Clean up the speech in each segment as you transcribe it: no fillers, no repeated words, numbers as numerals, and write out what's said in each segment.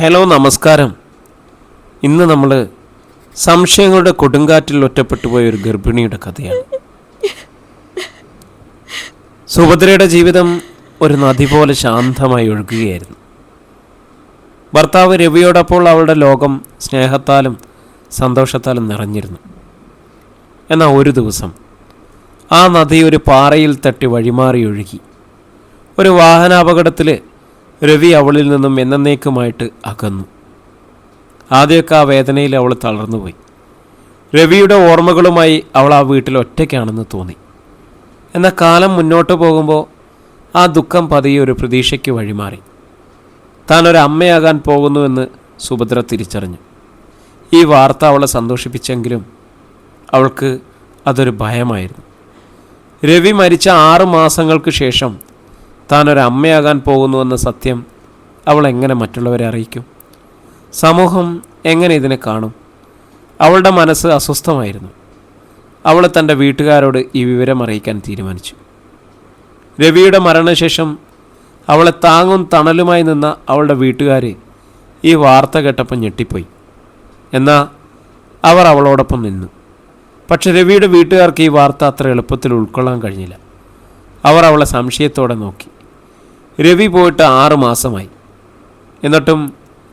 Hello, നമസ്കാരം. ഇന്ന് നമ്മൾ സംശയങ്ങളുടെ കൊടുങ്കാറ്റിൽ ഒറ്റപ്പെട്ടു പോയ ഒരു ഗർഭിണിയുടെ കഥയാണ്. സുഭദ്രയുടെ ജീവിതം ഒരു നദി പോലെ ശാന്തമായി ഒഴുകുകയായിരുന്നു. ഭർത്താവ് രവിയോടൊപ്പോൾ അവളുടെ ലോകം സ്നേഹത്താലും സന്തോഷത്താലും നിറഞ്ഞിരുന്നു. എന്നാൽ ഒരു ദിവസം ആ നദി ഒരു പാറയിൽ തട്ടി വഴിമാറി ഒഴുകി. ഒരു വാഹനാപകടത്തിൽ രവി അവളിൽ നിന്നും എന്നേക്കുമായിട്ട് അകന്നു. ആദ്യമൊക്കെ ആ വേദനയിൽ അവൾ തളർന്നുപോയി. രവിയുടെ ഓർമ്മകളുമായി അവൾ ആ വീട്ടിൽ ഒറ്റയ്ക്കാണെന്ന് തോന്നി. എന്നാൽ കാലം മുന്നോട്ട് പോകുമ്പോൾ ആ ദുഃഖം പതിയെ ഒരു പ്രതീക്ഷയ്ക്ക് വഴിമാറി. താൻ ഒരു അമ്മയാകാൻ പോകുന്നുവെന്ന് സുഭദ്ര തിരിച്ചറിഞ്ഞു. ഈ വാർത്ത അവളെ സന്തോഷിപ്പിച്ചെങ്കിലും അവൾക്ക് അതൊരു ഭയമായിരുന്നു. രവി മരിച്ച 6 മാസങ്ങൾക്ക് ശേഷം താൻ ഒരു അമ്മയാകാൻ പോകുന്നുവെന്ന സത്യം അവൾ എങ്ങനെ മറ്റുള്ളവരെ അറിയിക്കും? സമൂഹം എങ്ങനെ ഇതിനെ കാണും? അവളുടെ മനസ്സ് അസ്വസ്ഥമായിരുന്നു. അവൾ തൻ്റെ വീട്ടുകാരോട് ഈ വിവരം അറിയിക്കാൻ തീരുമാനിച്ചു. രവിയുടെ മരണശേഷം അവളെ താങ്ങും തണലുമായി നിന്ന അവളുടെ വീട്ടുകാർ ഈ വാർത്ത കേട്ടപ്പോൾ ഞെട്ടിപ്പോയി. എന്നാൽ അവർ അവളോടൊപ്പം നിന്നു. പക്ഷെ രവിയുടെ വീട്ടുകാർക്ക് ഈ വാർത്ത അത്ര എളുപ്പത്തിൽ ഉൾക്കൊള്ളാൻ കഴിഞ്ഞില്ല. അവർ അവളെ സംശയത്തോടെ നോക്കി. രവി പോയിട്ട് 6 മാസമായി. എന്നിട്ടും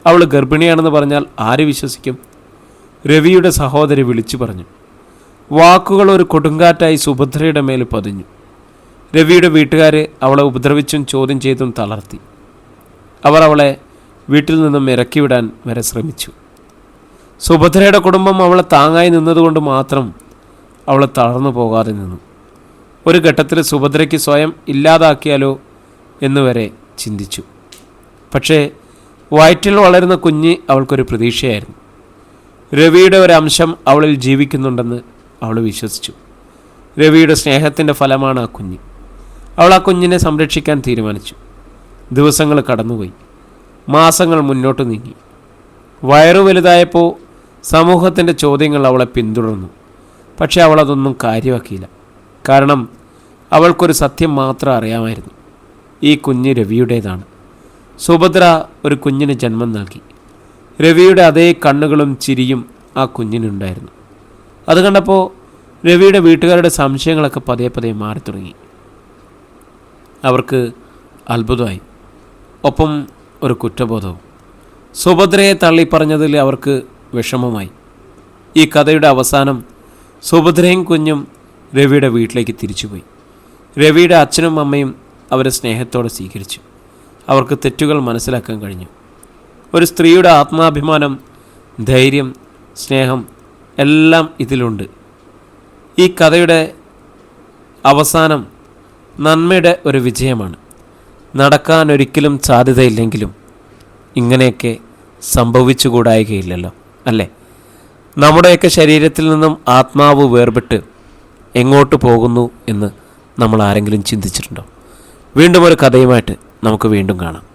അവൾ ഗർഭിണിയാണെന്ന് പറഞ്ഞാൽ ആര് വിശ്വസിക്കും? രവിയുടെ സഹോദരി വിളിച്ചു പറഞ്ഞു. വാക്കുകൾ ഒരു കൊടുങ്കാറ്റായി സുഭദ്രയുടെ മേൽ പതിഞ്ഞു. രവിയുടെ വീട്ടുകാർ അവളെ ഉപദ്രവിച്ചും ചോദ്യം ചെയ്തും തളർത്തി. അവർ അവളെ വീട്ടിൽ നിന്നും ഇറക്കിവിടാൻ വരെ ശ്രമിച്ചു. സുഭദ്രയുടെ കുടുംബം അവളെ താങ്ങായി നിന്നതുകൊണ്ട് മാത്രം അവൾ തളർന്നു പോകാതെ നിന്നു. ഒരു ഘട്ടത്തിൽ സുഭദ്രയ്ക്ക് സ്വയം ഇല്ലാതാക്കിയാലോ എന്നുവരെ ചിന്തിച്ചു. പക്ഷേ വയറ്റിൽ വളരുന്ന കുഞ്ഞ് അവൾക്കൊരു പ്രതീക്ഷയായിരുന്നു. രവിയുടെ ഒരു അംശം അവളിൽ ജീവിക്കുന്നുണ്ടെന്ന് അവൾ വിശ്വസിച്ചു. രവിയുടെ സ്നേഹത്തിൻ്റെ ഫലമാണ് ആ കുഞ്ഞ്. അവൾ ആ കുഞ്ഞിനെ സംരക്ഷിക്കാൻ തീരുമാനിച്ചു. ദിവസങ്ങൾ കടന്നുപോയി. മാസങ്ങൾ മുന്നോട്ട് നീങ്ങി. വയറു വലുതായപ്പോൾ സമൂഹത്തിൻ്റെ ചോദ്യങ്ങൾ അവളെ പിന്തുടർന്നു. പക്ഷേ അവളതൊന്നും കാര്യമാക്കിയില്ല. കാരണം അവൾക്കൊരു സത്യം മാത്രം അറിയാമായിരുന്നു. ഈ കുഞ്ഞ് രവിയുടേതാണ്. സുഭദ്ര ഒരു കുഞ്ഞിന് ജന്മം നൽകി. രവിയുടെ അതേ കണ്ണുകളും ചിരിയും ആ കുഞ്ഞിനുണ്ടായിരുന്നു. അത് കണ്ടപ്പോൾ രവിയുടെ വീട്ടുകാരുടെ സംശയങ്ങളൊക്കെ പതിയെ പതിയെ മാറി തുടങ്ങി. അവർക്ക് അത്ഭുതമായി, ഒപ്പം ഒരു കുറ്റബോധവും. സുഭദ്രയെ തള്ളിപ്പറഞ്ഞതിൽ അവർക്ക് വിഷമമായി. ഈ കഥയുടെ അവസാനം സുഭദ്രയും കുഞ്ഞും രവിയുടെ വീട്ടിലേക്ക് തിരിച്ചുപോയി. രവിയുടെ അച്ഛനും അമ്മയും അവരെ സ്നേഹത്തോടെ സ്വീകരിച്ചു. അവർക്ക് തെറ്റുകൾ മനസ്സിലാക്കാൻ കഴിഞ്ഞു. ഒരു സ്ത്രീയുടെ ആത്മാഭിമാനം, ധൈര്യം, സ്നേഹം എല്ലാം ഇതിലുണ്ട്. ഈ കഥയുടെ അവസാനം നന്മയുടെ ഒരു വിജയമാണ്. നടക്കാൻ ഒരിക്കലും സാധ്യതയില്ലെങ്കിലും ഇങ്ങനെയൊക്കെ സംഭവിച്ചുകൂടായികയില്ലല്ലോ, അല്ലേ? നമ്മുടെയൊക്കെ ശരീരത്തിൽ നിന്നും ആത്മാവ് വേർപെട്ട് എങ്ങോട്ട് പോകുന്നു എന്ന് നമ്മൾ ആരെങ്കിലും ചിന്തിച്ചിട്ടുണ്ടോ? വീണ്ടും ഒരു കഥയുമായിട്ട് നമുക്ക് വീണ്ടും കാണാം.